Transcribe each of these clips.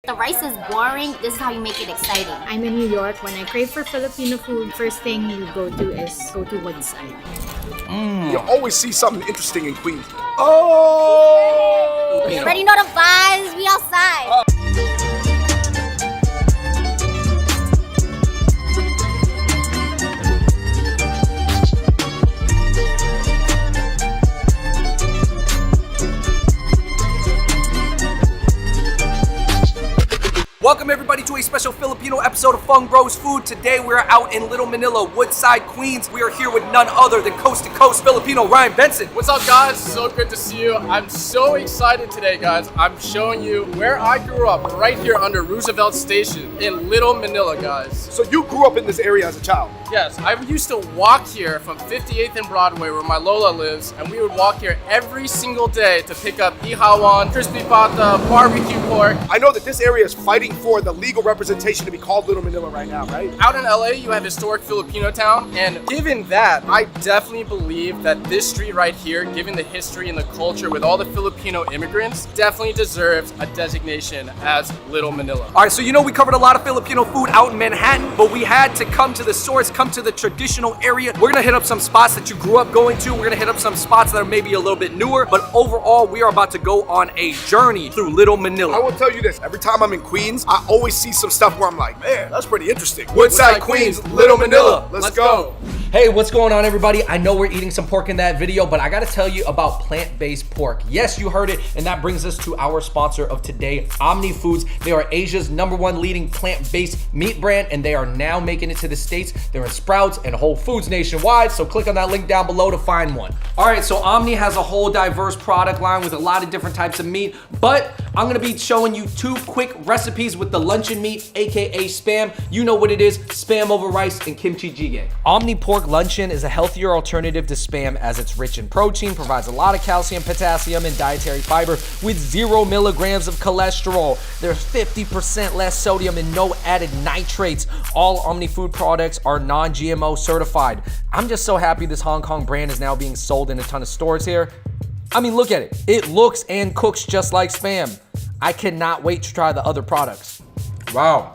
The rice is boring. This is how you make it exciting. I'm in New York. When I crave for Filipino food, first thing you go to is go to Woodside. You always see something interesting in Queens. Oh! But you know the vibes. We outside. Welcome everybody to a special Filipino episode of Fung Bros Food. Today we're out in Little Manila, Woodside, Queens. We are here with none other than coast to coast Filipino Ryan Benson. What's up, guys? So good to see you. I'm so excited today, guys. I'm showing you where I grew up, right here under Roosevelt Station in Little Manila, guys. So you grew up in this area as a child? Yes, I used to walk here from 58th and Broadway, where my Lola lives, and we would walk here every single day to pick up ihawan, crispy pata, barbecue pork. I know that this area is fighting for the legal representation to be called Little Manila right now, right? Out in LA, you have historic Filipino town, and given that, I definitely believe that this street right here, given the history and the culture with all the Filipino immigrants, definitely deserves a designation as Little Manila. All right, so you know we covered a lot of Filipino food out in Manhattan, but we had to come to the source, come to the traditional area. We're gonna hit up some spots that you grew up going to. We're gonna hit up some spots that are maybe a little bit newer, but overall, we are about to go on a journey through Little Manila. I will tell you this, every time I'm in Queens, I always see some stuff where I'm like, man, that's pretty interesting. Woodside, Queens, Little Manila. Let's go. Hey, what's going on, everybody? I know we're eating some pork in that video, but I gotta tell you about plant-based pork. Yes, you heard it, and that brings us to our sponsor of today, Omni Foods. They are Asia's #1 leading plant-based meat brand, and they are now making it to the States. They're in Sprouts and Whole Foods nationwide, so click on that link down below to find one. All right, so Omni has a whole diverse product line with a lot of different types of meat, but I'm gonna be showing you 2 quick recipes with the luncheon meat, AKA Spam. You know what it is, Spam over rice and kimchi jjigae. Omni Pork Luncheon is a healthier alternative to Spam as it's rich in protein, provides a lot of calcium, potassium, and dietary fiber with 0 milligrams of cholesterol. There's 50% less sodium and no added nitrates. All Omni Food products are non-GMO certified. I'm just so happy this Hong Kong brand is now being sold in a ton of stores here. I mean, look at it. It looks and cooks just like Spam. I cannot wait to try the other products. Wow,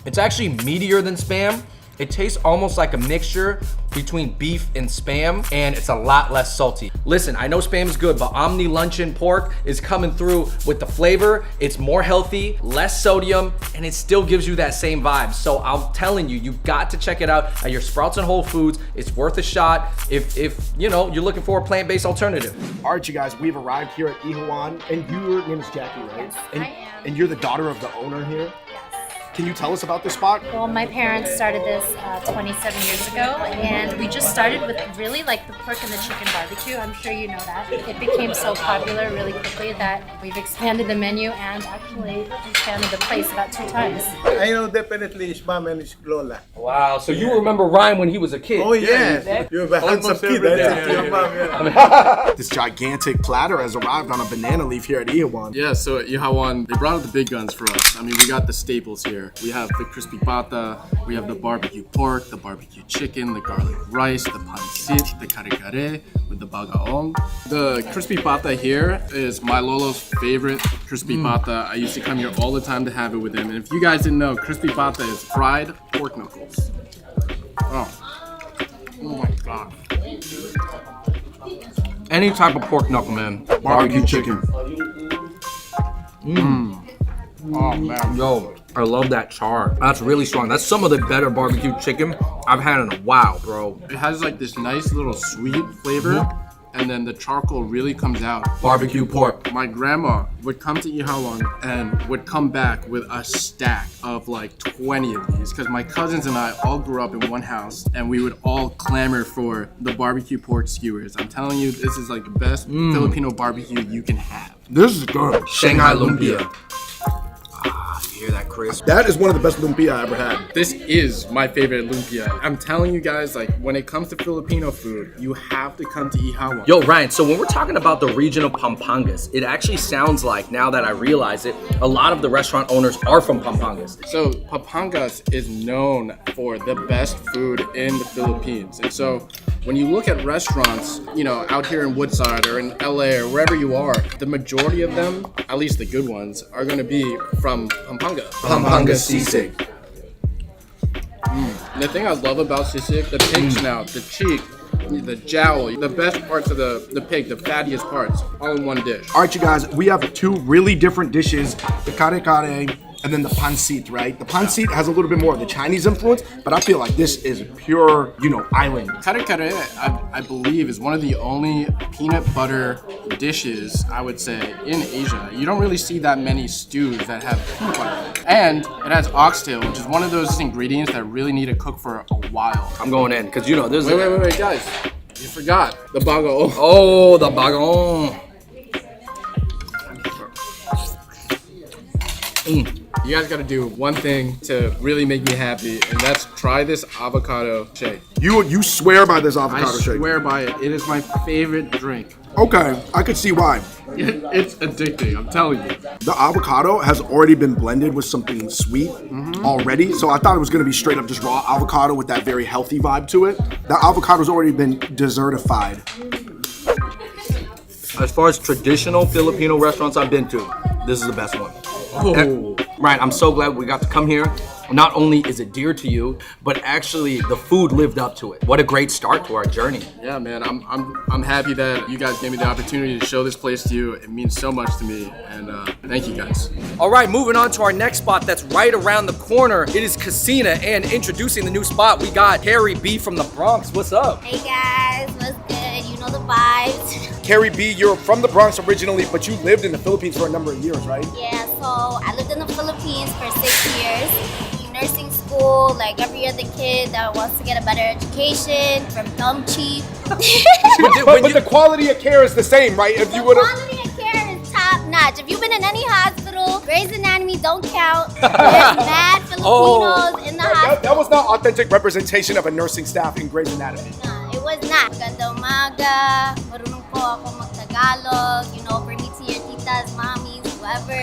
it's actually meatier than Spam. It tastes almost like a mixture between beef and Spam, and it's a lot less salty. Listen, I know Spam is good, but Omni Luncheon Pork is coming through with the flavor. It's more healthy, less sodium, and it still gives you that same vibe. So I'm telling you, you've got to check it out at your Sprouts and Whole Foods. It's worth a shot if you know you're looking for a plant-based alternative. All right, you guys, we've arrived here at ihawan, and your name is Jackie, right? Yes, and, I am. And you're the daughter of the owner here? Can you tell us about this spot? Well, my parents started this 27 years ago, and we just started with really like the pork and the chicken barbecue. I'm sure you know that. It became so popular really quickly that we've expanded the menu and actually expanded the place about 2 times. I know definitely his mom and his Lola. Wow, so you remember Ryan when he was a kid? Oh yes, you're a handsome kid. Your mom, This gigantic platter has arrived on a banana leaf here at ihawan. Yeah, so at ihawan, they brought out the big guns for us. I mean, we got the staples here. We have the crispy pata, we have the barbecue pork, the barbecue chicken, the garlic rice, the pancit, the kare-kare with the bagaong. The crispy pata here is my Lolo's favorite crispy pata. I used to come here all the time to have it with him. And if you guys didn't know, crispy pata is fried pork knuckles. Oh my God. Any type of pork knuckle, man. Barbecue chicken. Oh man. Yo, I love that char. That's really strong. That's some of the better barbecue chicken I've had in a while, bro. It has like this nice little sweet flavor, and then the charcoal really comes out. Barbecue pork. My grandma would come to ihawan and would come back with a stack of like 20 of these, because my cousins and I all grew up in one house, and we would all clamor for the barbecue pork skewers. I'm telling you, this is like the best Filipino barbecue you can have. This is good. Shanghai lumpia. You hear that, Chris? That is one of the best lumpia I ever had. This is my favorite lumpia. I'm telling you guys, like when it comes to Filipino food, you have to come to ihawan. Yo, Ryan, so when we're talking about the region of Pampangas, it actually sounds like, now that I realize it, a lot of the restaurant owners are from Pampangas. So Pampangas is known for the best food in the Philippines. And so when you look at restaurants, you know, out here in Woodside or in LA or wherever you are, the majority of them, at least the good ones, are gonna be from Pampanga. Pampanga sisig. And the thing I love about sisig, the pig snout, the cheek, the jowl, the best parts of the pig, the fattiest parts, all in one dish. All right, you guys, we have two really different dishes, the kare kare and then the pancit, right? The pancit has a little bit more of the Chinese influence, but I feel like this is pure, you know, island. Kare kare, I believe, is one of the only peanut butter dishes, I would say, in Asia. You don't really see that many stews that have peanut butter. And it has oxtail, which is one of those ingredients that really need to cook for a while. I'm going in because you know there's. Wait, guys. You forgot the bago. Oh, the bagon. You guys gotta do one thing to really make me happy, and that's try this avocado shake. You swear by this I avocado shake? swear by it. It is my favorite drink. Okay, I could see why. It's addicting, I'm telling you. The avocado has already been blended with something sweet already, so I thought it was gonna be straight up just raw avocado with that very healthy vibe to it. The avocado's already been desertified. As far as traditional Filipino restaurants I've been to, this is the best one. Oh. Right, I'm so glad we got to come here. Not only is it dear to you, but actually the food lived up to it. What a great start to our journey. Yeah, man, I'm happy that you guys gave me the opportunity to show this place to you. It means so much to me, and thank you guys. All right, moving on to our next spot that's right around the corner. It is Casina, and introducing the new spot, we got Carrie B from the Bronx. What's up? Hey guys, what's good? You know the vibes. Carrie B, you're from the Bronx originally, but you lived in the Philippines for a number of years, right? Yeah, so I lived in the Philippines for 6 years. Nursing school, like every other kid that wants to get a better education from dumb cheap. But the quality of care is the same, right? If you The would have. quality of care is top notch. If you've been in any hospital, Grey's Anatomy don't count. There's mad Filipinos in the hospital. That was not authentic representation of a nursing staff in Grey's Anatomy. No, it was not. Ganda umaga, marunong po ako mag-Tagalog, you know, bring me to your titas, mommies, whoever.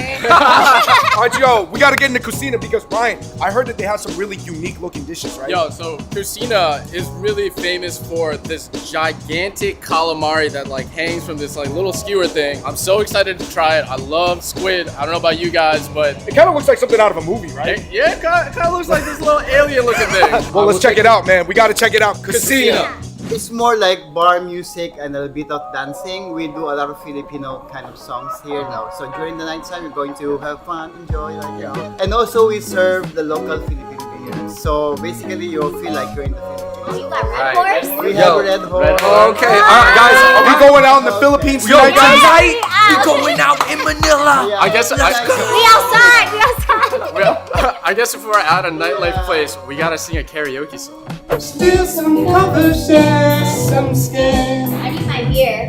All right, yo, we gotta get into Cucina because Brian, I heard that they have some really unique looking dishes, right? Yo, so Cucina is really famous for this gigantic calamari that like hangs from this like little skewer thing. I'm so excited to try it. I love squid. I don't know about you guys, but It kind of looks like something out of a movie, right? yeah, it kind of looks like this little alien looking thing. Well, let's check it out, man. We gotta check it out. Cucina. It's more like bar music and a bit of dancing. We do a lot of Filipino kind of songs here now. So during the nighttime, we're going to have fun, enjoy, like, you know. And also we serve the local Filipino beers. So basically, you'll feel like you're in the Philippines. Oh, you got Red Horse? We have a Red Horse. Okay, all right, guys. Are we going out in the Philippines Yo, tonight, guys? tonight we're going out in Manila. Yeah, I guess We outside, we outside. I guess if we're at a nightlife place, we gotta sing a karaoke song. Still some conversations, some scared. I need my beer.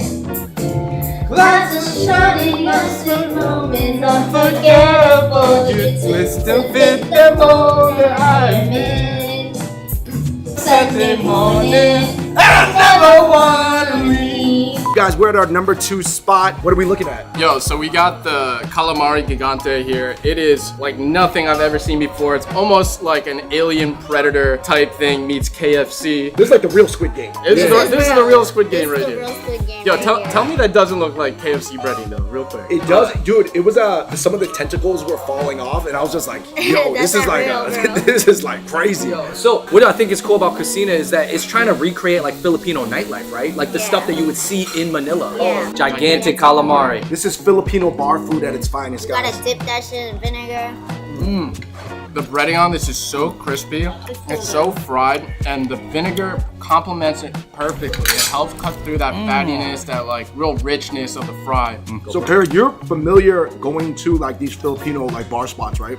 Glasses shining, a sweet moment, unforgettable. You twist and fit the mold that I'm in. Sunday morning, I never wanna leave. Guys, we're at our number 2 spot. What are we looking at? Yo, so we got the calamari gigante here. It is like nothing I've ever seen before. It's almost like an alien predator type thing meets KFC. This is like the real Squid Game. This is the real Squid Game This right is the here. real Squid Game Yo, right here. tell me that doesn't look like KFC breading though, real quick. It does, dude. It was some of the tentacles were falling off, and I was just like, yo, That's this is not like real, bro. this is like crazy. So what I think is cool about Casina is that it's trying to recreate like Filipino nightlife, right? Like the stuff that you would see in Manila. Yeah. Gigantic calamari. This is Filipino bar food at its finest, You gotta guys. dip that shit in vinegar. The breading on this is so crispy. It's so fried, and the vinegar complements it perfectly. It helps cut through that fattiness, that like real richness of the fry. So, Claire, you're familiar going to like these Filipino like bar spots, right?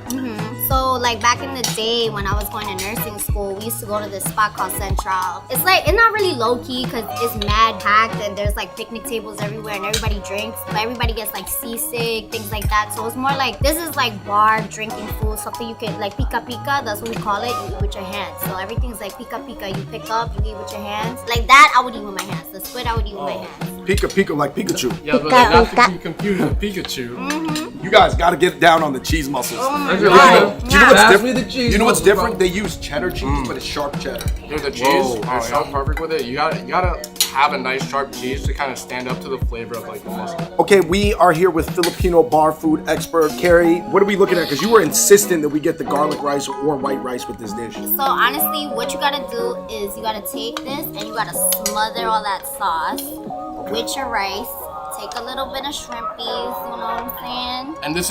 So like back in the day when I was going to nursing school, we used to go to this spot called Central. It's not really low key because it's mad packed and there's like picnic tables everywhere and everybody drinks, but everybody gets like seasick, things like that. So it's more like this is like bar drinking food, something you can like pika pika. That's what we call it. You eat with your hands. So everything's like pika pika. You pick up, you eat with your hands. Like that, I would eat with my hands. The squid, I would eat with my hands. Pika Pika like Pikachu. Yeah, but not to be confused with Pikachu. You guys got to get down on the cheese muscles. Oh my That's really god. good. Do you know what's Pass different? me the cheese You know what's muscles, different? bro. They use cheddar cheese, but it's sharp cheddar. Dude, the cheese Whoa. is so perfect with it. You gotta have a nice sharp cheese to kind of stand up to the flavor of like the muscle. Okay, we are here with Filipino bar food expert Carrie. What are we looking at? Because you were insistent that we get the garlic rice or white rice with this dish. So honestly, what you gotta do is you gotta take this and you gotta smother all that sauce with your rice. Take a little bit of shrimpies, you know what I'm saying? And this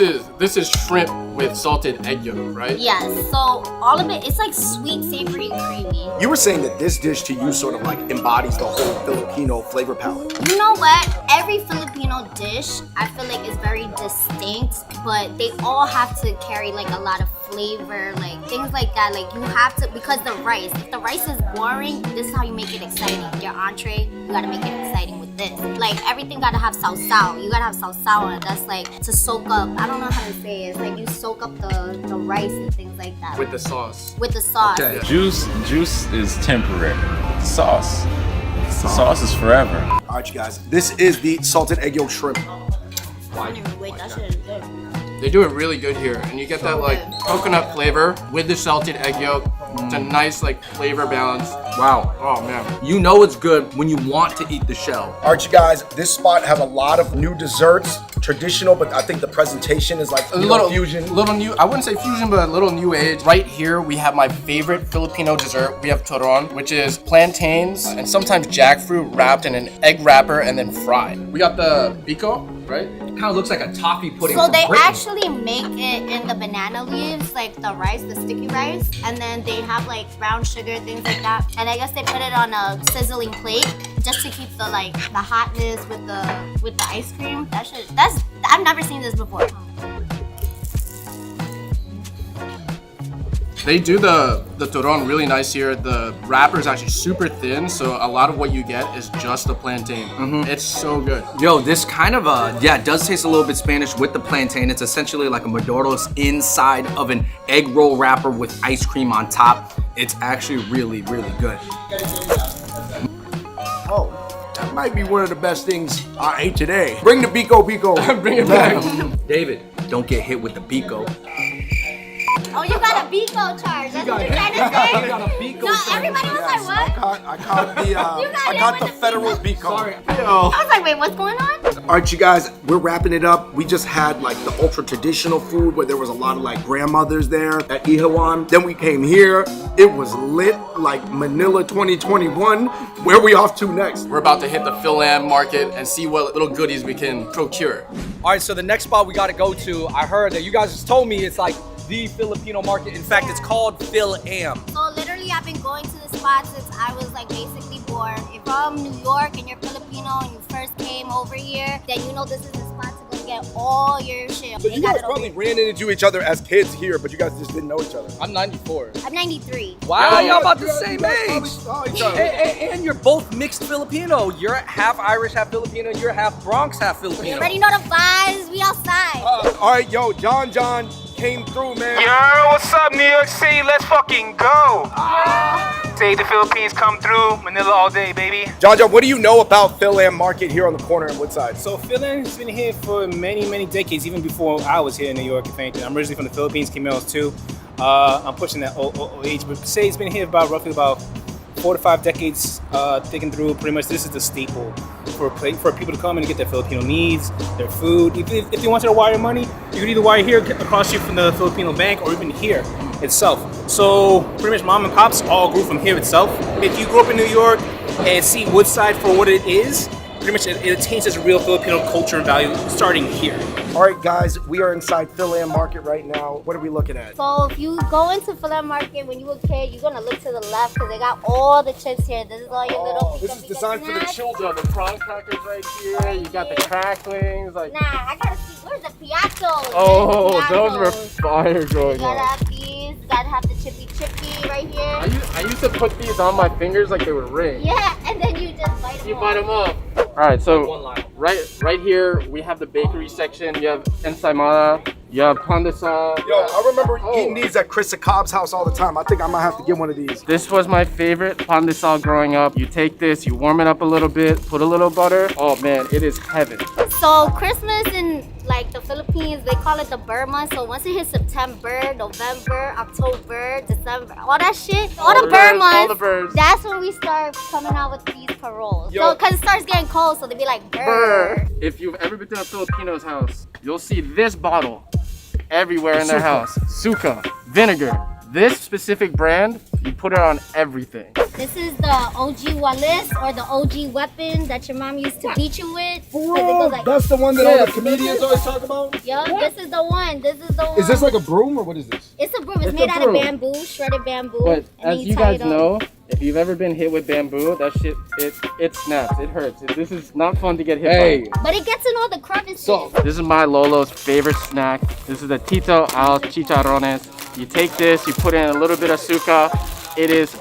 is shrimp with salted egg yolk, right? Yes, so all of it, it's like sweet, savory, and creamy. You were saying that this dish to you sort of like embodies the whole Filipino flavor palette. You know what? Every Filipino dish, I feel like is very distinct, but they all have to carry like a lot of flavor, like things like that. Like you have to, because the rice, if the rice is boring, this is how you make it exciting. Your entree, you gotta make it exciting with this. Like everything gotta have sauce. You gotta have sauce, and that's like to soak up. I don't know how to say it. It's like you soak up the rice and things like that. With the sauce. With the sauce. Okay. Juice is temporary. Sauce is forever. All right, you guys. This is the salted egg yolk shrimp. Wait, that shit is good. They do it really good here, and you get that like coconut flavor with the salted egg yolk. It's a nice like flavor balance. Wow. Oh man. You know it's good when you want to eat the shell. All right, you guys. This spot has a lot of new desserts, traditional, but I think the presentation is like A little fusion. little new. I wouldn't say fusion, but a little new age. Right here, we have my favorite Filipino dessert. We have turon, which is plantains and sometimes jackfruit wrapped in an egg wrapper and then fried. We got the pico, right? Kind of looks like a toffee pudding. So from they Britain. actually make it in the banana leaves, like the rice, the sticky rice, and then they have like brown sugar, things like that. And I guess they put it on a sizzling plate just to keep the hotness with the ice cream. I've never seen this before. They do the turon really nice here. The wrapper is actually super thin, so a lot of what you get is just the plantain. It's so good. Yo, this kind of it does taste a little bit Spanish with the plantain. It's essentially like a Madoros inside of an egg roll wrapper with ice cream on top. It's actually really, really good. Oh, that might be one of the best things I ate today. Bring the Bico. Bring it back. David, don't get hit with the pico. Oh, you got a Bico charge. That's what you're trying to say? I got a pico. No, everybody was like, what? I caught the federal Bico. Sorry. I was like, wait, what's going on? All right, you guys, we're wrapping it up. We just had like the ultra traditional food where there was a lot of like grandmothers there at Ihawan. Then we came here. It was lit like Manila 2021. Where are we off to next? We're about to hit the Philam market and see what little goodies we can procure. All right, so the next spot we got to go to, I heard that you guys just told me it's like the Filipino market. In fact, it's called Philam. So literally, I've been going to this spot since I was like basically born. If you're from New York and you're Filipino and you first came over here, then you know this is the spot to go get all your shit. So They you got guys it over probably here. ran into each other as kids here, but you guys just didn't know each other. I'm 94. I'm 93. Wow, y'all about the You guys same probably age. saw each other. And you're both mixed Filipino. You're half Irish, half Filipino. You're half Bronx, half You Filipino. already know the vibes. We outside. All right, yo, John came through, man. Yo, what's up, New York City? Let's fucking go. Say the Philippines come through. Manila all day, baby. John, what do you know about Philam Market here on the corner in Woodside? So Philam has been here for many, many decades, even before I was here in New York, if anything. I'm originally from the Philippines, came here when I was 2. I'm pushing that old age, but say it's been here roughly about 4 to 5 decades, thinking through. Pretty much this is the staple for people to come and get their Filipino needs, their food. If you wanted to wire money, you could either wire here across the street from the Filipino bank or even here itself. So pretty much mom and pops all grew from here itself. If you grew up in New York and see Woodside for what it is, pretty much it attains as real Filipino culture and value starting here. All right, guys, we are inside Philam Market right now. What are we looking at? So if you go into Philam Market when you were a kid, you're gonna look to the left because they got all the chips here. This is all your little. This is designed for the snacks. children. The prawn crackers right here. You got the cracklings. Like, Nah, I gotta see. Where's the piatos? oh, Where's the those were piatos? fire You growing gotta up. have these. Gotta have the chippy right here. I used to put these on my fingers like they were rings. Yeah, and then you just bite them. You bite them up. All right, so right here we have the bakery section. You have ensaimada, you have pan de sal. Yo, I remember eating these at Chris Cobb's house all the time. I think I might have to get one of these. This was my favorite pan de sal growing up. You take this, you warm it up a little bit, put a little butter. Oh man, it is heaven. So Christmas in like the Philippines, they call it the Burr month. So once it hits September, November, October, December, all that shit, all the Burr months, that's when we start coming out with these paroles. So, cause it starts getting cold, so they be like, Burr. If you've ever been to a Filipino's house, you'll see this bottle everywhere in their house. Suka, vinegar. This specific brand, you put it on everything. This is the OG Walis, or the OG weapon that your mom used to beat you with. Oh, like, that's the one that all the comedians always talk about? Yup, this is the one. This is the one. Is this like a broom or what is this? It's a broom. It's made out of bamboo, shredded bamboo. But and as you guys know, if you've ever been hit with bamboo, that shit, it snaps, it hurts. This is not fun to get hit by. But it gets in all the crevices. So, this is my Lolo's favorite snack. This is the Tito al Chicharrones. You take this, you put in a little bit of suka. It is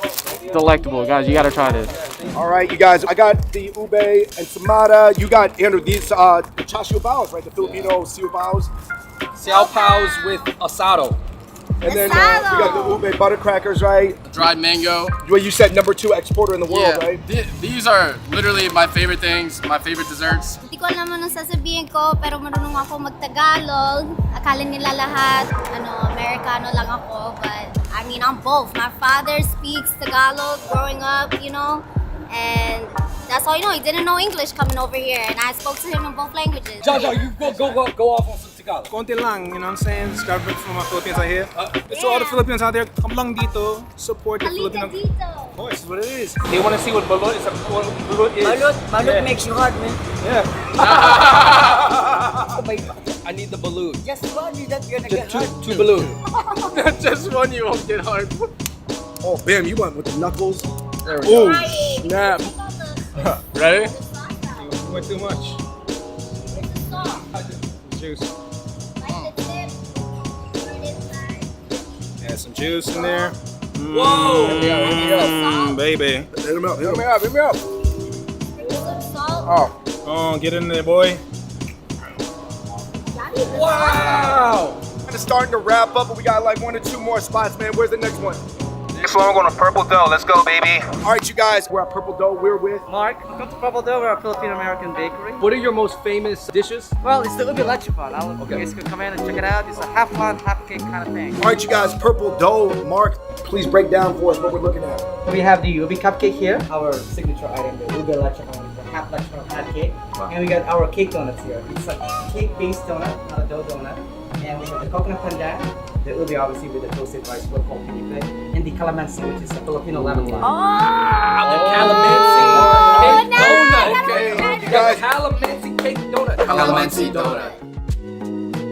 delectable, guys. You gotta try this. All right, you guys. I got the ube and samada. You got Andrew these chashu baos, right? The Filipino siu baos. Xiao paos with asado. And then we got the ube butter crackers, right? Dried mango. Well, you said #2 exporter in the world, right? These are literally my favorite things, my favorite desserts. Hindi ko alam anong sasabihin ko, pero marunong ako mag-Tagalog. Akala nila lahat, Americano lang ako. But, I mean, I'm both. My father speaks Tagalog growing up, you know. And that's all you know. He didn't know English coming over here. And I spoke to him in both languages. Jaja, you go off on some Tagalog. Konti lang, you know what I'm saying? It's got from my Philippines out here. So all the Filipinos out there, come lang dito, support the Filipino. Of course, it's what it is. They want to see what balut is. Balut makes you hard, man. Yeah. Oh my God. I need the balut. Just one, you're not gonna get hard. Two balut. Just one, you won't get hard. Oh, bam, you went with the knuckles. There we go. Snap. Ready? You went too much. Juice. Add some juice in there. Whoa! Baby. Hit him up, hit me up. Oh, get in there, boy. Wow! It's starting to wrap up, but we got like 1 or 2 more spots, man. Where's the next one? Next one, we're going to Purple Dough. Let's go, baby. All right, you guys, we're at Purple Dough. We're with Mark, welcome to Purple Dough. We're a Filipino-American bakery. What are your most famous dishes? Well, it's the ube leche pan. You guys can come in and check it out. It's a half fun, half cake kind of thing. All right, you guys, Purple Dough. Mark, please break down for us what we're looking at. We have the ube cupcake here, our signature item, the ube leche pan, the half leche pan hot cake. And we got our cake donuts here. It's a cake-based donut, not a dough donut. And we have the coconut pandan, the ube obviously with the toasted rice, we'll call pinipe, and the calamansi, which is a Filipino lemon lime. The calamansi cake donut. Okay, you guys. Calamansi cake donut. Calamansi donut.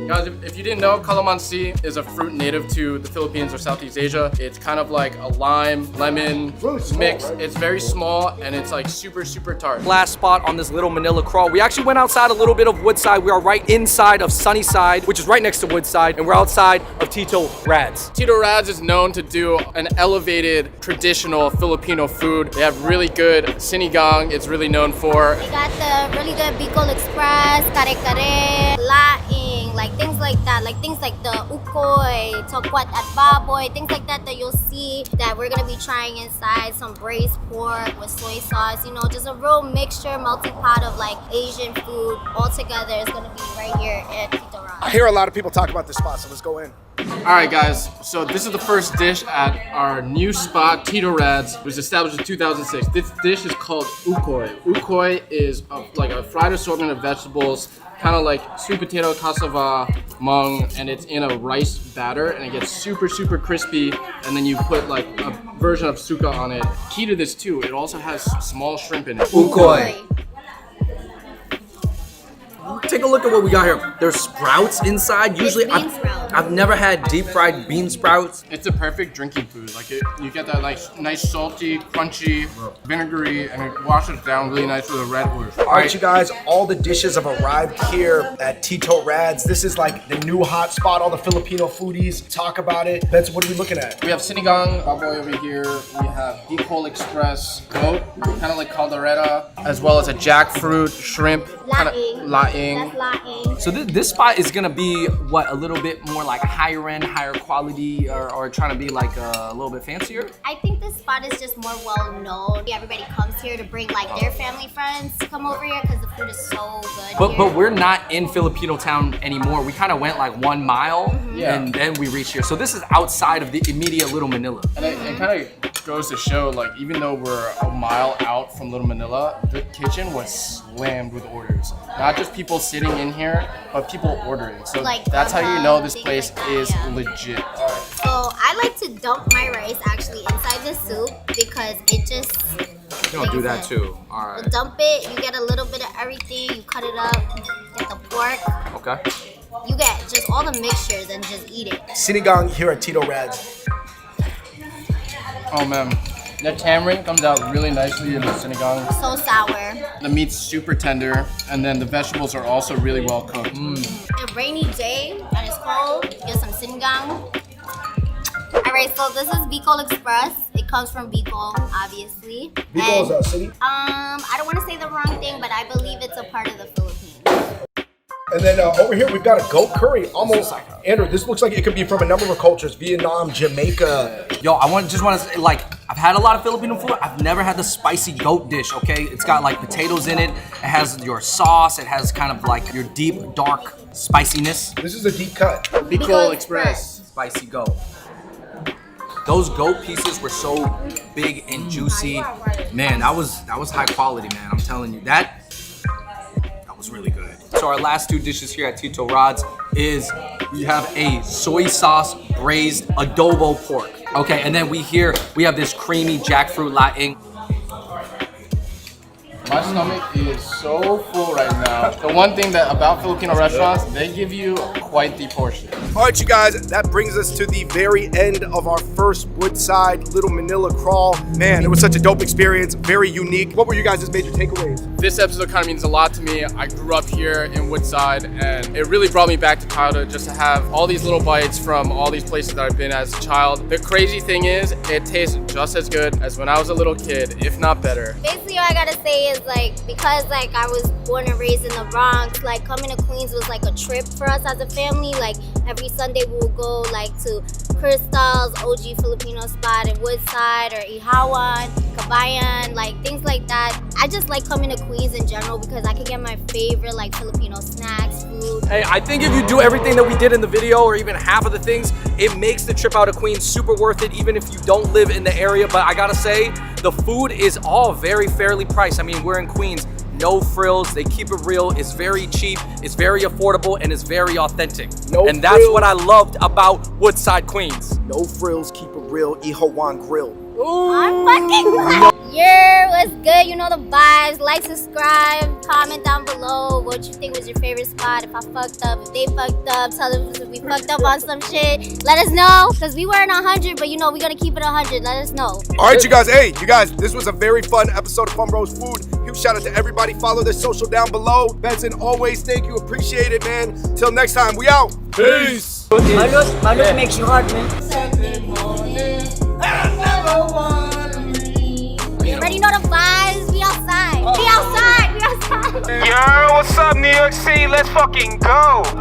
Guys, if you didn't know, calamansi is a fruit native to the Philippines or Southeast Asia. It's kind of like a lime, lemon mix. Right? It's very small and it's like super, super tart. Last spot on this little Manila crawl. We actually went outside a little bit of Woodside. We are right inside of Sunnyside, which is right next to Woodside, and we're outside of Tito Rad's. Tito Rad's is known to do an elevated traditional Filipino food. They have really good sinigang. It's really known for. We got the really good Bicol Express, kare-kare, laing, like things like that. Like things like the ukoy, tokwat at baboy, things like that that you'll see that we're gonna be trying inside. Some braised pork with soy sauce, you know, just a real mixture, melting pot of like Asian food all together. Is gonna be right here at Tito Rad's. I hear a lot of people talk about this spot, so let's go in. All right, guys. So this is the first dish at our new spot, Tito Rad's. It was established in 2006. This dish is called ukoy. Ukoy is like a fried assortment of vegetables, kind of like sweet potato, cassava, mung, and it's in a rice batter, and it gets super, super crispy. And then you put like a version of suka on it. Key to this too, it also has small shrimp in it. Ukoy. Take a look at what we got here. There's sprouts inside. Usually, I've never had deep fried bean sprouts. It's a perfect drinking food. Like you get that like nice salty, crunchy, vinegary, and it washes down really nice with a red horse. All right, you guys, all the dishes have arrived here at Tito Rad's. This is like the new hot spot. All the Filipino foodies talk about it. That's what are we looking at? We have sinigang, baboy over here. We have Bicol Express goat, kind of like caldereta, as well as a jackfruit, shrimp, kind of laing, That's Latin. So this spot is gonna be what, a little bit more like higher end, higher quality, or trying to be like a little bit fancier? I think this spot is just more well known. Everybody comes here to bring like their family friends to come over here because the food is so good here. But we're not in Filipino town anymore. We kind of went like 1 mile and then we reached here. So this is outside of the immediate Little Manila. And it kind of goes to show, like, even though we're a mile out from Little Manila, the kitchen was slammed with orders. Not just people sitting in here, but people ordering. So Like, that's how you know this things place like that, is yeah. legit. So I like to dump my rice actually inside the soup because it just. You don't do that too. All right. You dump it, you get a little bit of everything, you cut it up, get the pork. Okay. You get just all the mixtures and just eat it. Sinigang here at Tito Rad's. Oh man, the tamarind comes out really nicely in the sinigang. So sour. The meat's super tender, and then the vegetables are also really well cooked. A rainy day and it's cold, get some sinigang. Alright, so this is VicEurope Express. It comes from Bicol, obviously. Bicol is a city? I don't want to say the wrong thing, but I believe it's a part of the Philippines. And then over here we've got a goat curry. Almost, Andrew, this looks like it could be from a number of cultures. Vietnam, Jamaica. Yo, just want to say, like, I've had a lot of Filipino food. I've never had the spicy goat dish, okay? It's got like potatoes in it. It has your sauce. It has kind of like your deep, dark spiciness. This is a deep cut. VicEurope Express. Spicy goat. Those goat pieces were so big and juicy. Man, that was high quality, man. I'm telling you, that was really good. So our last two dishes here at Tito Rod's is we have a soy sauce braised adobo pork. Okay, and then we have this creamy jackfruit Latin. My stomach is so full right now. The one thing about Filipino restaurants, they give you quite the portion. All right, you guys, that brings us to the very end of our first Woodside Little Manila crawl. Man, it was such a dope experience, very unique. What were you guys' major takeaways? This episode kind of means a lot to me. I grew up here in Woodside, and it really brought me back to childhood just to have all these little bites from all these places that I've been as a child. The crazy thing is, it tastes just as good as when I was a little kid, if not better. Basically, all I gotta say is like, because like I was born and raised in the Bronx, like coming to Queens was like a trip for us as a family. Like every Sunday we would go like to Crystal's OG Filipino spot in Woodside or Ihawan, Kabayan, like things like that. I just like coming to Queens in general because I can get my favorite like Filipino snacks, food. Hey, I think if you do everything that we did in the video or even half of the things, it makes the trip out of Queens super worth it, even if you don't live in the area. But I gotta say, the food is all very fairly priced. I mean, we're in Queens, no frills, they keep it real, it's very cheap, it's very affordable, and it's very authentic. And that's frills. what I loved about Woodside, Queens. No frills, keep it real, Ihawan Grill. I'm fucking yeah, what's good? You know the vibes. Like, subscribe, comment down below what you think was your favorite spot. If I fucked up, if they fucked up, tell us if we fucked up on some shit. Let us know, because we weren't 100, but you know, we're gonna keep it 100. Let us know. All right, you guys. Hey, you guys, this was a very fun episode of Fun Bros Food. Huge shout out to everybody. Follow their social down below. Benson, always thank you. Appreciate it, man. Till next time, we out. Peace. Malus makes you hard, man. You already know the vibes. We outside. We outside. We outside. Yo, what's up, New York City? Let's fucking go.